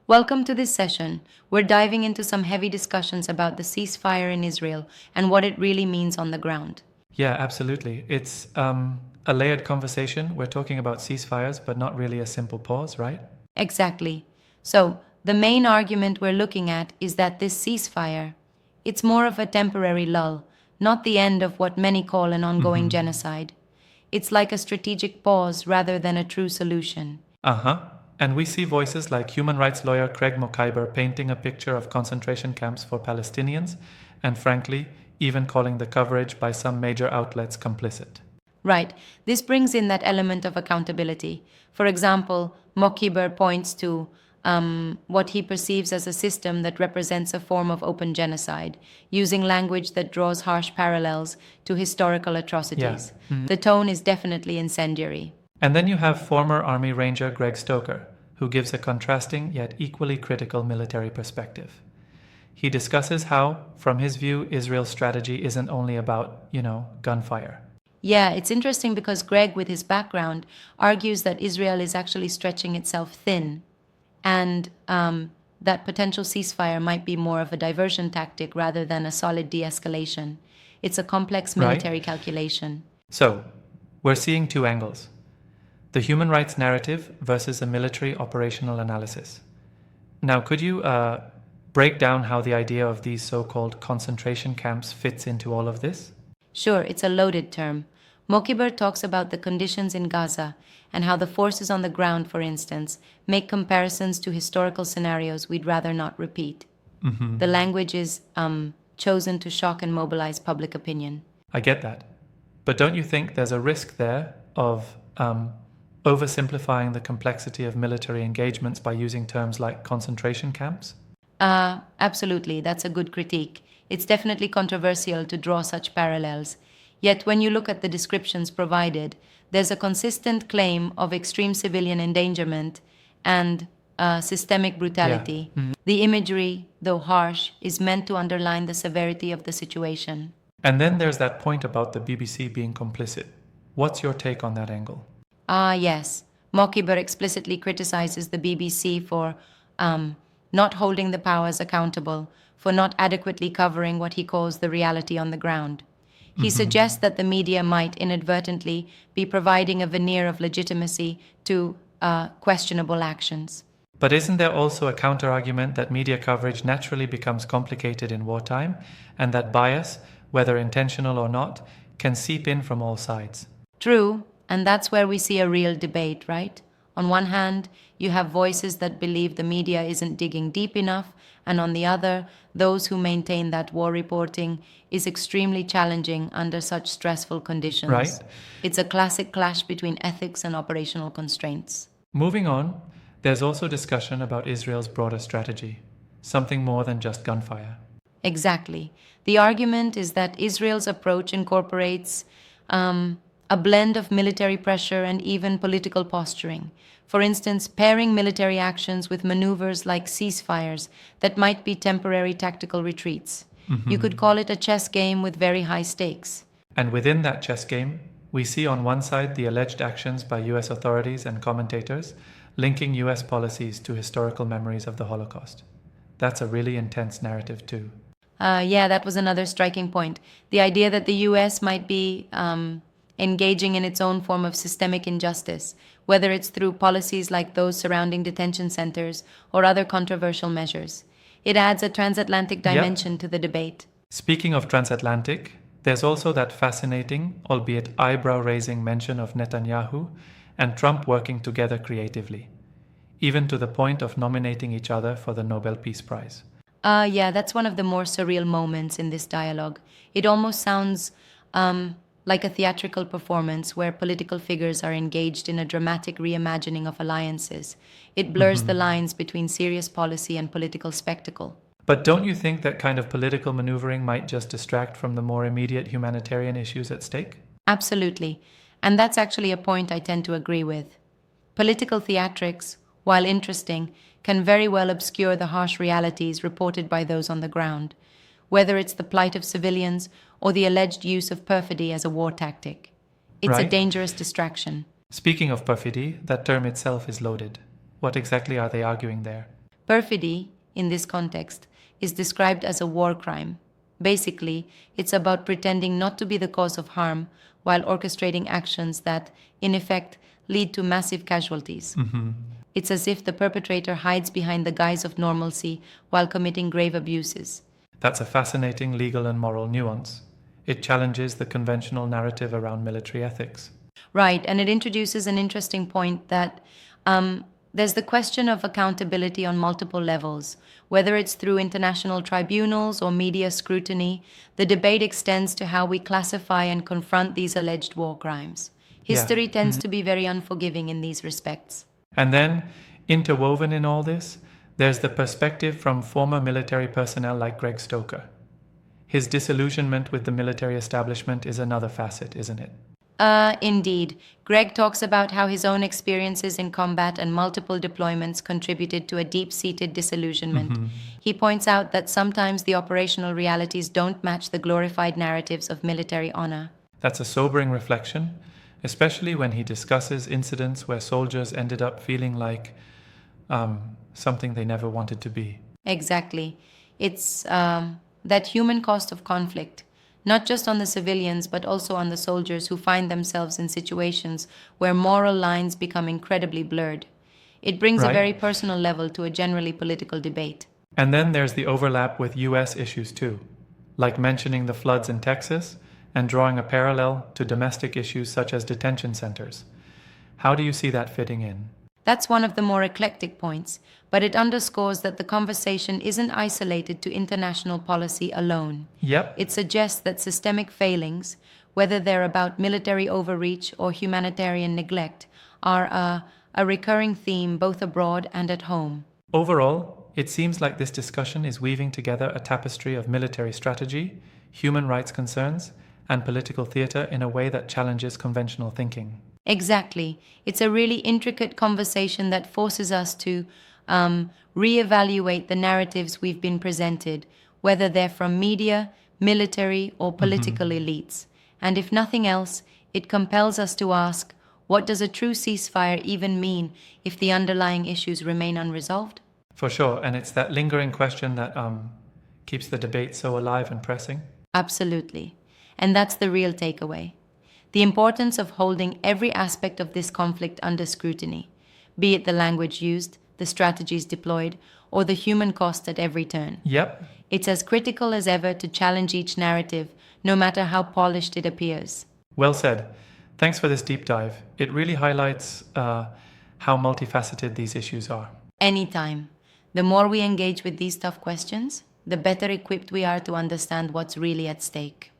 Welcome to this session. We're diving into some heavy discussions about the ceasefire in Israel and what it really means on the ground. Yeah, absolutely. It's a layered conversation. We're talking about ceasefires, but not really a simple pause, right? Exactly. So, the main argument we're looking at is that this ceasefire, it's more of a temporary lull, not the end of what many call an ongoing genocide. It's like a strategic pause rather than a true solution. Uh huh. And we see voices like human rights lawyer Craig Mokhiber painting a picture of concentration camps for Palestinians, and frankly, even calling the coverage by some major outlets complicit. Right. This brings in that element of accountability. For example, Mokhiber points to what he perceives as a system that represents a form of open genocide, using language that draws harsh parallels to historical atrocities. The tone is definitely incendiary. And then you have former Army Ranger Greg Stoker, who gives a contrasting yet equally critical military perspective. He discusses how, from his view, Israel's strategy isn't only about, gunfire. Yeah, it's interesting because Greg, with his background, argues that Israel is actually stretching itself thin and that potential ceasefire might be more of a diversion tactic rather than a solid de escalation. It's a complex military calculation. So, we're seeing two angles: the human rights narrative versus a military operational analysis. Now, could you break down how the idea of these so called concentration camps fits into all of this? Sure, it's a loaded term. Mokhiber talks about the conditions in Gaza and how the forces on the ground, for instance, make comparisons to historical scenarios we'd rather not repeat. The language is chosen to shock and mobilize public opinion. I get that. But don't you think there's a risk there of oversimplifying the complexity of military engagements by using terms like concentration camps? Absolutely, that's a good critique. It's definitely controversial to draw such parallels. Yet when you look at the descriptions provided, there's a consistent claim of extreme civilian endangerment and systemic brutality. The imagery, though harsh, is meant to underline the severity of the situation. And then there's that point about the BBC being complicit. What's your take on that angle? Yes. Mokhiber explicitly criticizes the BBC for not holding the powers accountable, for not adequately covering what he calls the reality on the ground. He suggests that the media might inadvertently be providing a veneer of legitimacy to questionable actions. But isn't there also a counter-argument that media coverage naturally becomes complicated in wartime, and that bias, whether intentional or not, can seep in from all sides? True, and that's where we see a real debate, right? On one hand, you have voices that believe the media isn't digging deep enough, and on the other, those who maintain that war reporting is extremely challenging under such stressful conditions. Right. It's a classic clash between ethics and operational constraints. Moving on, there's also discussion about Israel's broader strategy, something more than just gunfire. Exactly. The argument is that Israel's approach incorporates a blend of military pressure and even political posturing. For instance, pairing military actions with maneuvers like ceasefires that might be temporary tactical retreats. You could call it a chess game with very high stakes. And within that chess game, we see on one side the alleged actions by US authorities and commentators linking US policies to historical memories of the Holocaust. That's a really intense narrative too. Yeah, that was another striking point. The idea that the US might be engaging in its own form of systemic injustice, whether it's through policies like those surrounding detention centers or other controversial measures. It adds a transatlantic dimension to the debate. Speaking of transatlantic, there's also that fascinating, albeit eyebrow-raising mention of Netanyahu and Trump working together creatively, even to the point of nominating each other for the Nobel Peace Prize. Yeah, that's one of the more surreal moments in this dialogue. It almost sounds like a theatrical performance where political figures are engaged in a dramatic reimagining of alliances. It blurs the lines between serious policy and political spectacle. But don't you think that kind of political maneuvering might just distract from the more immediate humanitarian issues at stake? Absolutely. And that's actually a point I tend to agree with. Political theatrics, while interesting, can very well obscure the harsh realities reported by those on the ground, whether it's the plight of civilians or the alleged use of perfidy as a war tactic. It's a dangerous distraction. Speaking of perfidy, that term itself is loaded. What exactly are they arguing there? Perfidy, in this context, is described as a war crime. Basically, it's about pretending not to be the cause of harm while orchestrating actions that, in effect, lead to massive casualties. It's as if the perpetrator hides behind the guise of normalcy while committing grave abuses. That's a fascinating legal and moral nuance. It challenges the conventional narrative around military ethics. Right, and it introduces an interesting point that there's the question of accountability on multiple levels. Whether it's through international tribunals or media scrutiny, the debate extends to how we classify and confront these alleged war crimes. History tends to be very unforgiving in these respects. And then, interwoven in all this, there's the perspective from former military personnel like Greg Stoker. His disillusionment with the military establishment is another facet, isn't it? Indeed. Greg talks about how his own experiences in combat and multiple deployments contributed to a deep-seated disillusionment. He points out that sometimes the operational realities don't match the glorified narratives of military honor. That's a sobering reflection, especially when he discusses incidents where soldiers ended up feeling like something they never wanted to be. Exactly. It's that human cost of conflict, not just on the civilians, but also on the soldiers who find themselves in situations where moral lines become incredibly blurred. It brings a Right. very personal level to a generally political debate. And then there's the overlap with US issues too, like mentioning the floods in Texas and drawing a parallel to domestic issues such as detention centers. How do you see that fitting in? That's one of the more eclectic points, but it underscores that the conversation isn't isolated to international policy alone. Yep. It suggests that systemic failings, whether they're about military overreach or humanitarian neglect, are a recurring theme both abroad and at home. Overall, it seems like this discussion is weaving together a tapestry of military strategy, human rights concerns, and political theater in a way that challenges conventional thinking. Exactly. It's a really intricate conversation that forces us to reevaluate the narratives we've been presented, whether they're from media, military, or political elites. And if nothing else, it compels us to ask, what does a true ceasefire even mean if the underlying issues remain unresolved? For sure, and it's that lingering question that keeps the debate so alive and pressing. Absolutely. And that's the real takeaway. The importance of holding every aspect of this conflict under scrutiny, be it the language used, the strategies deployed, or the human cost at every turn. Yep. It's as critical as ever to challenge each narrative, no matter how polished it appears. Well said. Thanks for this deep dive. It really highlights how multifaceted these issues are. Anytime. The more we engage with these tough questions, the better equipped we are to understand what's really at stake.